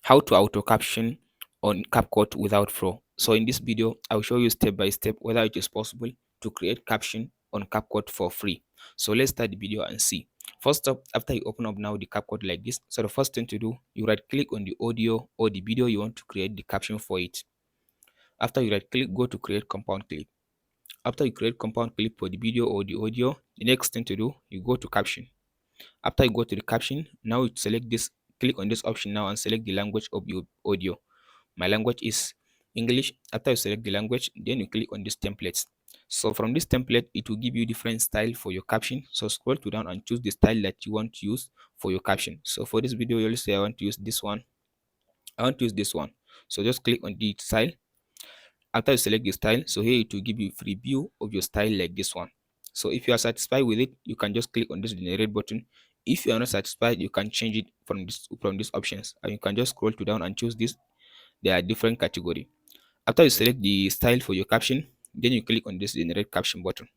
how to auto caption on CapCut without Pro. So in this video, I'll show you step by step whether it is possible to create caption on CapCut for free. So let's start the video and see. First up, after you open up now the CapCut like this, so the first thing to do, you right click on the audio or the video you want to create the caption for it. After you right click, go to create compound clip. After you create compound clip for the video or the audio, the next thing to do, you go to caption. After you go to the caption, now you select this, click on this option now and select the language of your audio. My language is English. After you select the language, then you click on this template. So from this template, it will give you different style for your caption. So scroll to down and choose the style that you want to use for your caption. So for this video, you'll say I want to use this one. I want to use this one. So just click on the style. After you select the style, so here it will give you free view of your style like this one. So if you are satisfied with it, you can just click on this generate button. If you are not satisfied, you can change it from these options, and you can just scroll to down and choose this. There are different category. After you select the style for your caption, then you click on this generate caption button.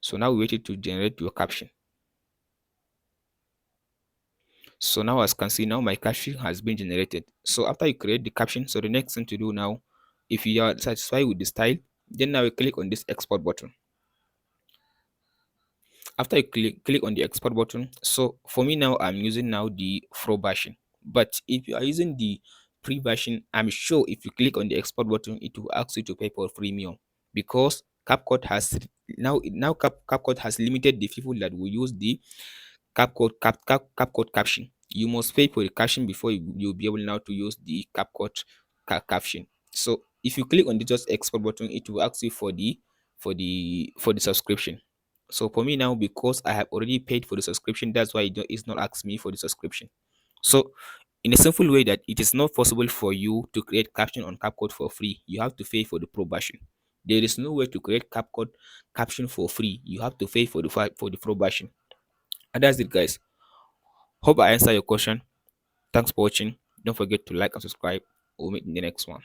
So now we waited to generate your caption. So now as you can see, now my caption has been generated. So after you create the caption, so the next thing to do now, if you are satisfied with the style, then now you click on this export button. After you click on the export button, so for me now I'm using now the pro version, but if you are using the free version, I'm sure if you click on the export button, it will ask you to pay for premium, because CapCut has limited the people that will use the CapCut caption. You must pay for the caption before you'll be able now to use the CapCut caption. So if you click on the just export button, it will ask you for the subscription. So for me now, because I have already paid for the subscription, that's why it's not asking me for the subscription. So in a simple way, that it is not possible for you to create caption on CapCut for free. You have to pay for the pro version. There is no way to create CapCut caption for free. You have to pay for the pro version. And that's it, guys. Hope I answer your question. Thanks for watching. Don't forget to like and subscribe. We'll meet in the next one.